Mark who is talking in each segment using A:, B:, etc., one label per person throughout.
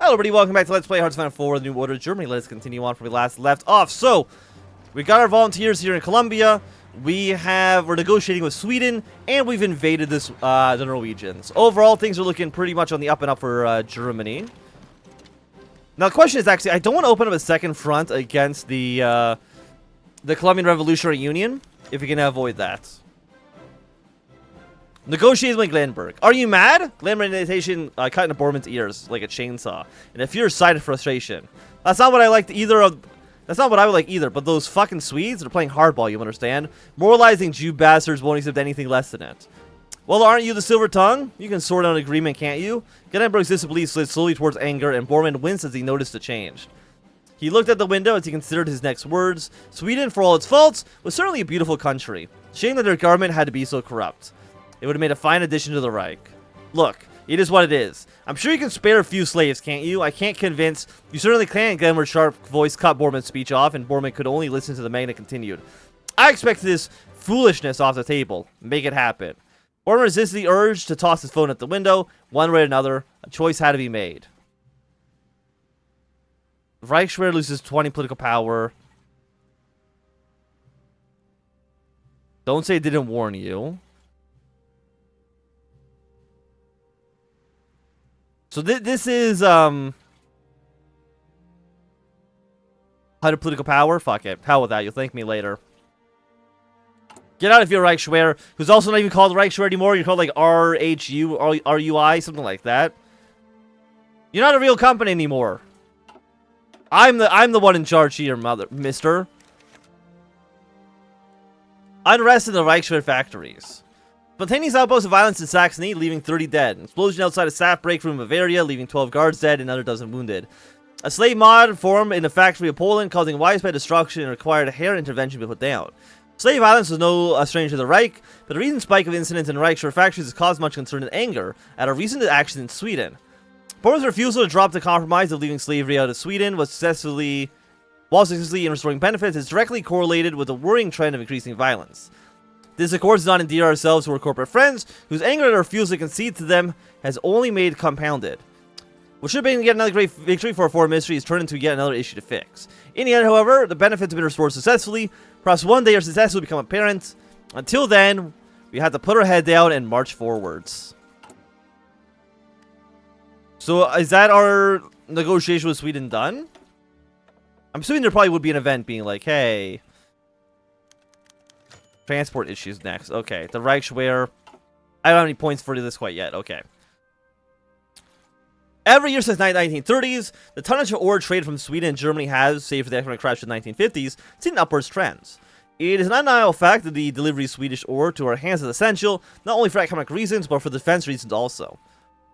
A: Hello everybody, welcome back to Let's Play Hearts of Iron 4, the New Order of Germany. Let us continue on from we last left off. So, we got our volunteers here in Colombia, we're negotiating with Sweden, and we've invaded the Norwegians. Overall, things are looking pretty much on the up and up for Germany. Now the question is actually, I don't want to open up a second front against the Colombian Revolutionary Union, if we can avoid that. Negotiations with Glenberg. Are you mad? Glenberg meditation cut into Borman's ears like a chainsaw. And a furious sigh of frustration. That's not what I liked either of. That's not what I would like either. But those fucking Swedes, they're playing hardball, you understand? Moralizing Jew bastards won't accept anything less than it. Well, aren't you the silver tongue? You can sort out an agreement, can't you? Glenberg's disbelief slid slowly towards anger, and Borman winced as he noticed the change. He looked at the window as he considered his next words. Sweden, for all its faults, was certainly a beautiful country. Shame that their government had to be so corrupt. It would have made a fine addition to the Reich. Look, it is what it is. I'm sure you can spare a few slaves, can't you? I can't convince. You certainly can't. Glenberg's sharp voice cut Borman's speech off, and Borman could only listen to the man that continued. I expect this foolishness off the table. Make it happen. Borman resisted the urge to toss his phone at the window. One way or another, a choice had to be made. Reichswehr loses 20 political power. Don't say it didn't warn you. So this is, 100 political power? Fuck it. Hell with that. You'll thank me later. Get out of here, Reichswehr, who's also not even called Reichswehr anymore. You're called like RHU, RUI, something like that. You're not a real company anymore. I'm the one in charge here, mister. Unrest in the Reichswehr factories. Spontaneous outbursts of violence in Saxony, leaving 30 dead. Explosion outside a staff break room in Bavaria, leaving 12 guards dead and another dozen wounded. A slave mob formed in a factory of Poland, causing widespread destruction and required a hair intervention to be put down. Slave violence was no stranger to the Reich, but the recent spike of incidents in Reichswehr factories has caused much concern and anger at a recent action in Sweden. Poland's refusal to drop the compromise of leaving slavery out of Sweden while successfully in restoring benefits is directly correlated with a worrying trend of increasing violence. This, of course, does not endear ourselves to our corporate friends, whose anger at our refusal to concede to them has only made compounded. What should have been yet another great victory for our foreign ministry has turned into yet another issue to fix. In the end, however, the benefits have been restored successfully. Perhaps one day our success will become apparent. Until then, we have to put our head down and march forwards. So, is that our negotiation with Sweden done? I'm assuming there probably would be an event being like, hey... Transport issues next. Okay, the Reichswehr. I don't have any points for this quite yet. Okay. Every year since the 1930s, the tonnage of ore traded from Sweden and Germany has, save for the economic crash of the 1950s, seen upwards trends. It is an undeniable fact that the delivery of Swedish ore to our hands is essential, not only for economic reasons, but for defense reasons also.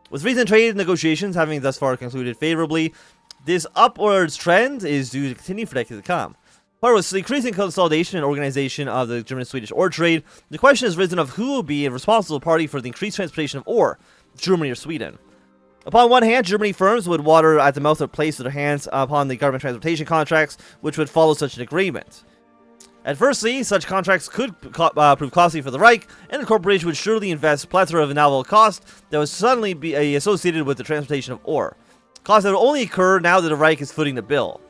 A: With recent trade negotiations having thus far concluded favorably, this upwards trend is due to continue for decades to come. However, with the increasing consolidation and organization of the German-Swedish ore trade, the question has risen of who will be a responsible party for the increased transportation of ore, Germany or Sweden. Upon one hand, Germany firms would water at the mouth of place their hands upon the government transportation contracts, which would follow such an agreement. At firstly, such contracts could prove costly for the Reich, and the corporation would surely invest a plethora of Naval cost that would suddenly be associated with the transportation of ore. Costs that would only occur now that the Reich is footing the bill.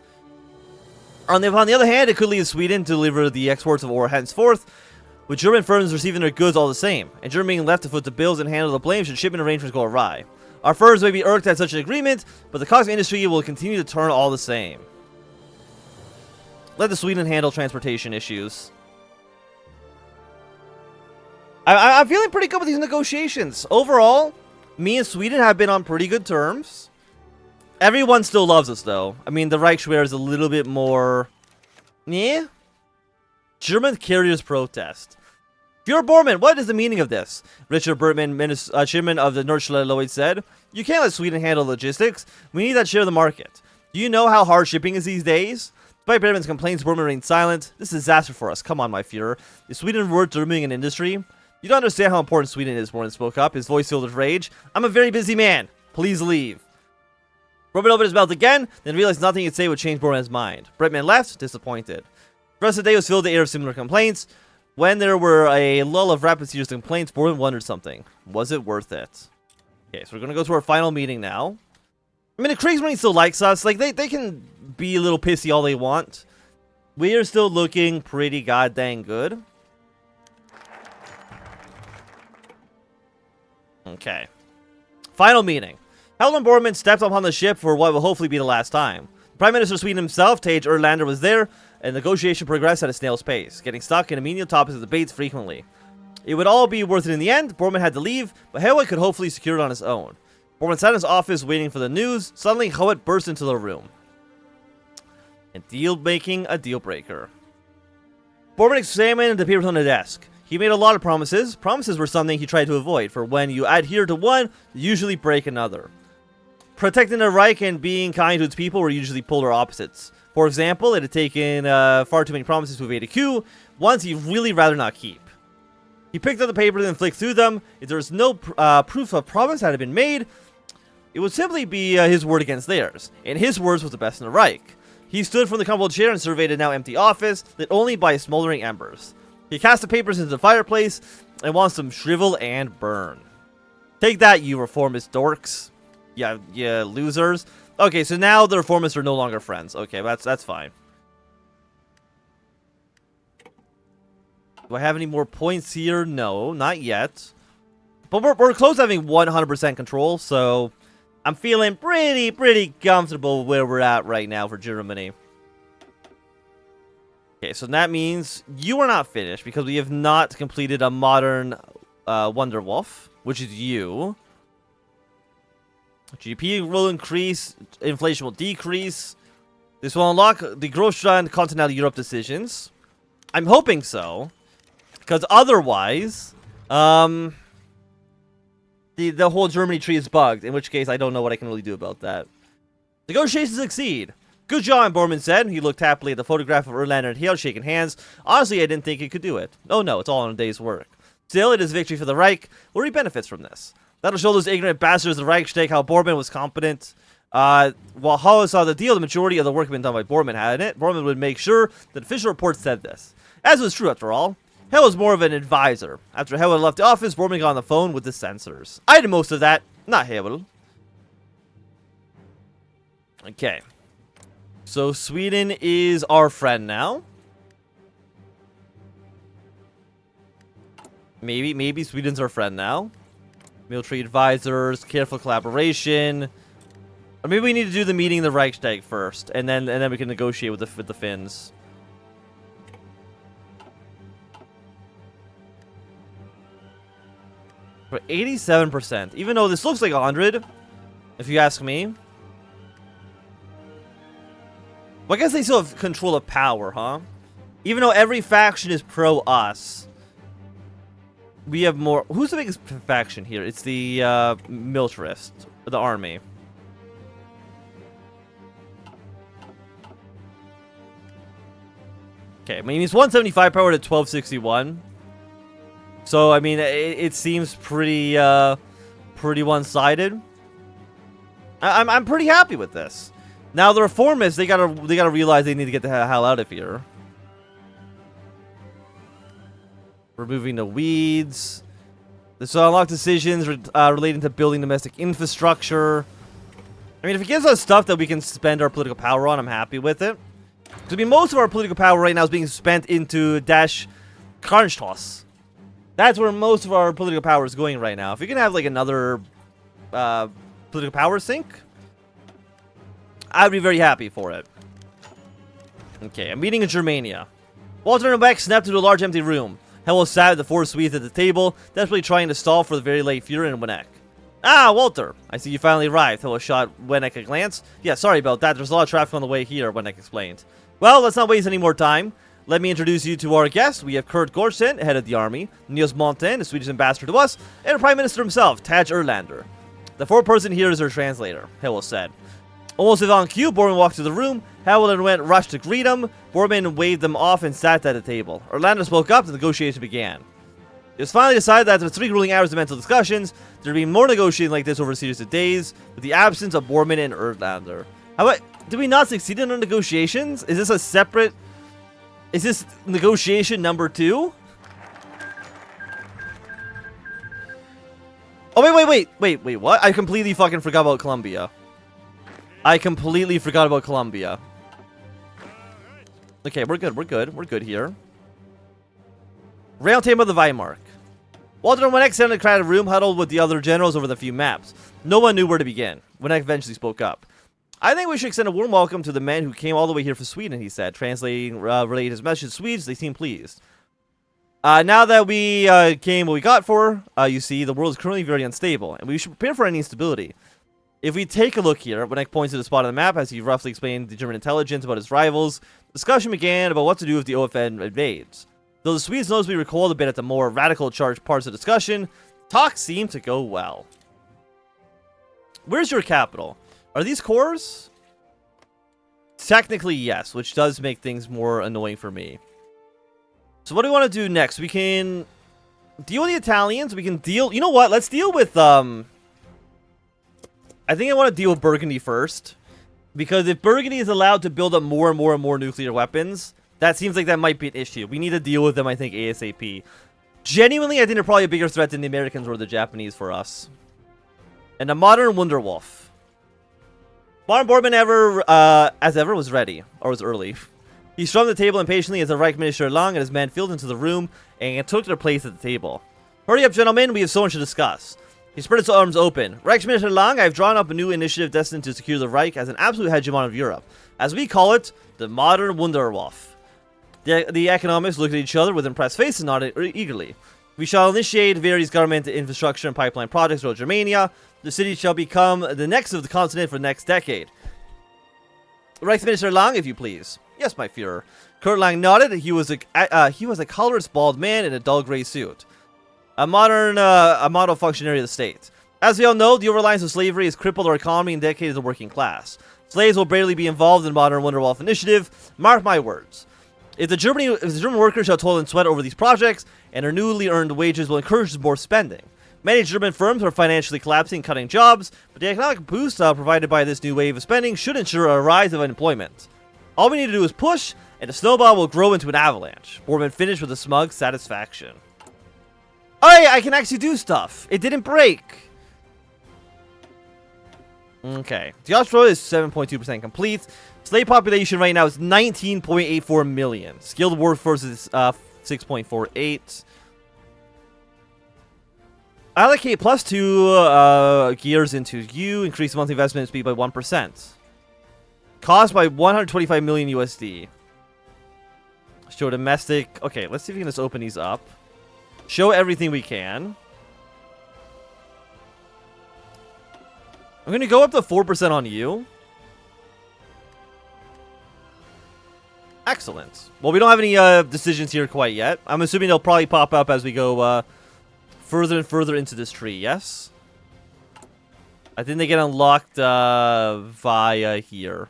A: On the other hand, it could leave Sweden to deliver the exports of ore henceforth, with German firms receiving their goods all the same, and Germany being left to foot the bills and handle the blame should shipment arrangements go awry. Our firms may be irked at such an agreement, but the cost of industry will continue to turn all the same. Let the Sweden handle transportation issues. I'm feeling pretty good with these negotiations. Overall, me and Sweden have been on pretty good terms. Everyone still loves us, though. I mean, the Reichswehr is a little bit more... Yeah? German carriers protest. Fuhrer Bormann, what is the meaning of this? Richard Bertman, chairman of the Nordschle-Lloyd, said, "You can't let Sweden handle logistics. We need that share of the market. Do you know how hard shipping is these days?" Despite Bertman's complaints, Bormann remained silent. "This is a disaster for us. Come on, my Fuhrer. Is Sweden worth dooming an industry?" "You don't understand how important Sweden is," Bormann spoke up, his voice filled with rage. "I'm a very busy man. Please leave." Bormann opened his mouth again, then realized nothing he'd say would change Bormann's mind. Bretman left, disappointed. The rest of the day was filled with the air of similar complaints. When there were a lull of rapid series of complaints, Bormann wondered something. Was it worth it? Okay, so we're going to go to our final meeting now. I mean, the Kriegsmarine still likes us. Like, they can be a little pissy all they want. We are still looking pretty goddamn good. Okay. Final meeting. Howell and Bormann stepped upon the ship for what will hopefully be the last time. Prime Minister of Sweden himself, Tage Erlander, was there, and negotiation progressed at a snail's pace, getting stuck in menial topics of debates frequently. It would all be worth it in the end. Bormann had to leave, but Howell could hopefully secure it on his own. Bormann sat in his office waiting for the news. Suddenly, Howitt burst into the room. And deal-making a deal-breaker. Bormann examined the papers on the desk. He made a lot of promises. Promises were something he tried to avoid, for when you adhere to one, you usually break another. Protecting the Reich and being kind to its people were usually polar opposites. For example, it had taken far too many promises to evade a coup, ones he'd really rather not keep. He picked up the papers and flicked through them. If there was no proof of promise that had been made, it would simply be his word against theirs, and his words was the best in the Reich. He stood from the comfortable chair and surveyed a now empty office, lit only by smoldering embers. He cast the papers into the fireplace and wants them shrivel and burn. Take that, you reformist dorks. Yeah, losers. Okay, so now the reformists are no longer friends. Okay, that's fine. Do I have any more points here? No, not yet. But we're close to having 100% control, so I'm feeling pretty comfortable where we're at right now for Germany. Okay, so that means you are not finished because we have not completed a modern wunderwaffe, which is you. GDP will increase, inflation will decrease. This will unlock the Großstrand Continental Europe decisions. I'm hoping so, because otherwise, the whole Germany tree is bugged, in which case I don't know what I can really do about that. Negotiations succeed. Good job, Bormann said. He looked happily at the photograph of Erlander and Hale shaking hands. Honestly, I didn't think he could do it. Oh no, it's all in a day's work. Still, it is victory for the Reich, where he benefits from this. That'll show those ignorant bastards of the Reichstag how Bormann was competent. While Hall saw the deal, the majority of the work had been done by Bormann, hadn't it? Bormann would make sure that official reports said this. As was true, after all. Hell was more of an advisor. After Hell had left the office, Bormann got on the phone with the censors. I did most of that, not Hell. Okay. So Sweden is our friend now. Maybe Sweden's our friend now. Military advisors, careful collaboration. Or maybe we need to do the meeting in the Reichstag first, and then we can negotiate with the Finns. For 87%, even though this looks like 100, if you ask me. Well, I guess they still have control of power, huh? Even though every faction is pro us. We have more. Who's the biggest faction here? It's the militarist, the army. Okay, I mean it's 175 power to 1261. So I mean it seems pretty pretty one-sided. I'm pretty happy with this. Now the reformists they gotta realize they need to get the hell out of here. Removing the weeds. This will unlock decisions relating to building domestic infrastructure. I mean, if it gives us stuff that we can spend our political power on, I'm happy with it. Because I mean, most of our political power right now is being spent into Dash Karnstoss. That's where most of our political power is going right now. If we can have like another political power sink, I'd be very happy for it. Okay, a meeting in Germania. Walter and Beck snapped into a large empty room. Hell sat with the four Swedes at the table, desperately trying to stall for the very late Führer and Winneck. Ah, Walter! I see you finally arrived. Hell shot Winneck a glance. Yeah, sorry about that. There's a lot of traffic on the way here, Winneck explained. Well, let's not waste any more time. Let me introduce you to our guest. We have Kurt Gorsen, head of the army, Niels Monten, the Swedish ambassador to us, and the Prime Minister himself, Tage Erlander. The fourth person here is our translator, Hell said. Almost without cue, Bormann walked to the room. Howell and Went rushed to greet him. Bormann waved them off and sat at a table. Erlander spoke up, the negotiation began. It was finally decided that after 3 grueling hours of mental discussions, there would be more negotiating like this over a series of days, with the absence of Bormann and Erlander. However, did we not succeed in our negotiations? Is this a separate... Is this negotiation number 2? Oh, wait, what? I completely fucking forgot about Colombia. I completely forgot about Colombia. Okay, we're good. We're good. We're good here. Round table of the Weimar. Walter and Winnick sat in a crowded room, huddled with the other generals over the few maps. No one knew where to begin. Winnick eventually spoke up. I think we should extend a warm welcome to the men who came all the way here from Sweden, he said, translating, relayed his message to Swedes. They seemed pleased. Now that we came what we got for, you see, the world is currently very unstable, and we should prepare for any instability. If we take a look here, Winnick points to the spot on the map as he roughly explained the German intelligence about his rivals. Discussion began about what to do if the OFN invades. Though the Swedes noticeably recoiled a bit at the more radical charged parts of the discussion, talks seemed to go well. Where's your capital? Are these cores? Technically, yes, which does make things more annoying for me. So what do we want to do next? We can deal with the Italians. We can deal... You know what? Let's deal with... I think I want to deal with Burgundy first. Because if Burgundy is allowed to build up more and more and more nuclear weapons, that seems like that might be an issue. We need to deal with them, I think, ASAP. Genuinely, I think they're probably a bigger threat than the Americans or the Japanese for us. And a modern wunderwaffe. Modern Boardman as ever, was ready. Or was early. He strummed the table impatiently as the Reich Minister Lang and his men filed into the room and took their place at the table. Hurry up, gentlemen, we have so much to discuss. He spread his arms open. Reich Minister Lang, I have drawn up a new initiative destined to secure the Reich as an absolute hegemon of Europe. As we call it, the modern wunderwaffe. The economics looked at each other with impressed faces and nodded eagerly. We shall initiate various government infrastructure and pipeline projects throughout Germania. The city shall become the next of the continent for the next decade. Reichsminister Lang, if you please. Yes, my Führer. Kurt Lang nodded. He was a colorless bald man in a dull gray suit. A model functionary of the state. As we all know, the over-reliance of slavery has crippled our economy and dedicated the working class. Slaves will barely be involved in the modern Wunderwaffe initiative. Mark my words. If the German workers shall toil and sweat over these projects, and their newly earned wages will encourage more spending. Many German firms are financially collapsing and cutting jobs, but the economic boost provided by this new wave of spending should ensure a rise of unemployment. All we need to do is push, and the snowball will grow into an avalanche. Boardman finished with a smug satisfaction. Oh, yeah, I can actually do stuff. It didn't break. Okay. The Australia is 7.2% complete. Slave population right now is 19.84 million. Skilled workforce is 6.48. Allocate +2 gears into you. Increase monthly investment speed by 1%. Cost by 125 million USD. Show domestic. Okay, let's see if we can just open these up. Show everything we can. I'm going to go up to 4% on you. Excellent. Well, we don't have any decisions here quite yet. I'm assuming they'll probably pop up as we go further and further into this tree, yes? I think they get unlocked via here.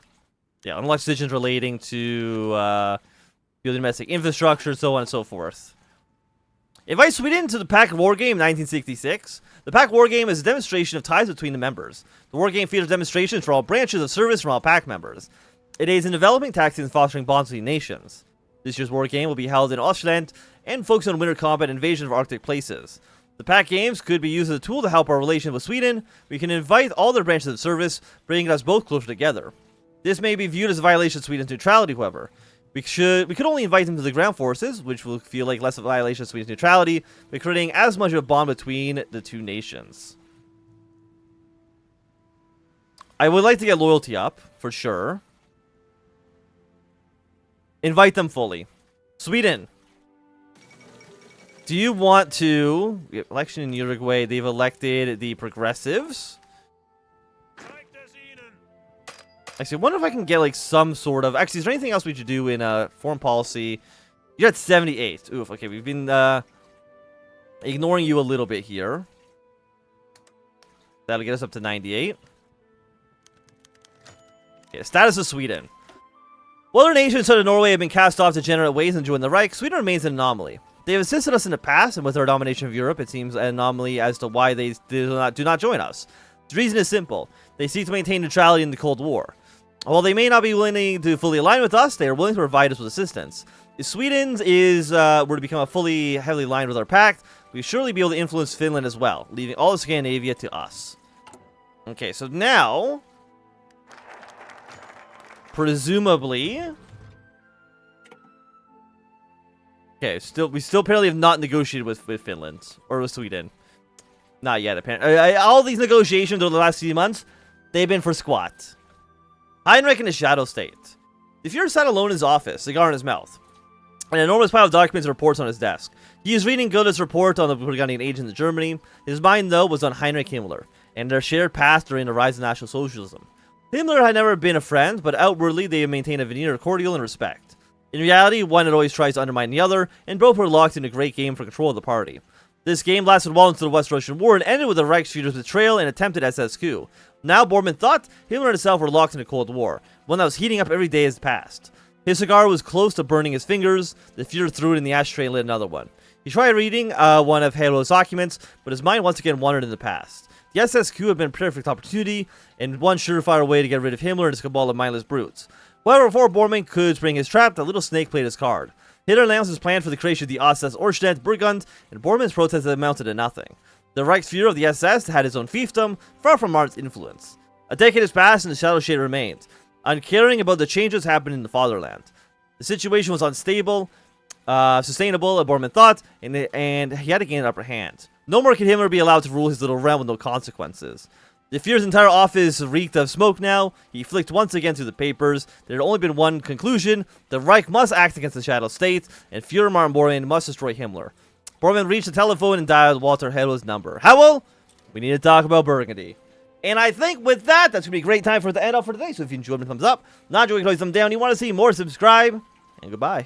A: Yeah, unlock decisions relating to building domestic infrastructure, so on and so forth. Invite Sweden to the pact war game 1966. The pact war game is a demonstration of ties between the members. The war game features demonstrations for all branches of service from all pact members. It aids in developing tactics and fostering bonds between nations. This year's war game will be held in Ostland and focus on winter combat and invasion of Arctic places. The pact games could be used as a tool to help our relation with Sweden. We can invite all their branches of service, bringing us both closer together. This may be viewed as a violation of Sweden's neutrality, however. We could only invite them to the ground forces, which will feel like less of a violation of Sweden's neutrality, by creating as much of a bond between the two nations. I would like to get loyalty up, for sure. Invite them fully. Sweden. Do you want to... Election in Uruguay, they've elected the progressives. Actually, I wonder if I can get, like, some sort of... Actually, is there anything else we should do in foreign policy? You're at 78. Oof, okay, we've been ignoring you a little bit here. That'll get us up to 98. Okay, status of Sweden. While other nations such as Norway have been cast off degenerate ways and joined the Reich, Sweden remains an anomaly. They have assisted us in the past, and with our domination of Europe, it seems an anomaly as to why they do not join us. The reason is simple. They seek to maintain neutrality in the Cold War. While they may not be willing to fully align with us, they are willing to provide us with assistance. If Sweden were to become heavily aligned with our pact, we surely be able to influence Finland as well, leaving all of Scandinavia to us. Okay, so now presumably... Okay, we still apparently have not negotiated with Finland. Or with Sweden. Not yet, apparently. All these negotiations over the last few months, they've been for squat. Heinrich in the Shadow State. The Fuhrer sat alone in his office, cigar in his mouth. An enormous pile of documents and reports on his desk. He was reading Goethe's report on the Burgundian agents in Germany. His mind, though, was on Heinrich Himmler, and their shared past during the rise of National Socialism. Himmler had never been a friend, but outwardly they maintained a veneer of cordial and respect. In reality, one had always tried to undermine the other, and both were locked in a great game for control of the party. This game lasted well into the West Russian War and ended with the Reichsführer's betrayal and attempted SS coup. Now Bormann thought Himmler and himself were locked in a Cold War, one that was heating up every day as it passed. His cigar was close to burning his fingers. The Führer threw it in the ashtray and lit another one. He tried reading one of Hero's documents, but his mind once again wandered in the past. The SS coup had been a perfect opportunity, and one surefire way to get rid of Himmler and his cabal of mindless brutes. However, before Bormann could spring his trap, the little snake played his card. Hitler announced his plan for the creation of the SS Ortsstadt Burgund, and Bormann's protest had amounted to nothing. The Reichsführer of the SS had his own fiefdom, far from Martin's influence. A decade has passed and the shadow shade remained, uncaring about the changes happening in the fatherland. The situation was unstable, sustainable, Bormann thought, and he had to gain an upper hand. No more could Himmler be allowed to rule his little realm with no consequences. The Führer's entire office reeked of smoke now. He flicked once again through the papers. There had only been one conclusion. The Reich must act against the Shadow State, and Führer Martin Bormann must destroy Himmler. Bormann reached the telephone and dialed Walter Hero's number. Howell, we need to talk about Burgundy. And I think with that, that's going to be a great time for it to end off for today. So if you enjoyed, thumbs up. Not enjoying, thumbs down. You want to see more, subscribe. And goodbye.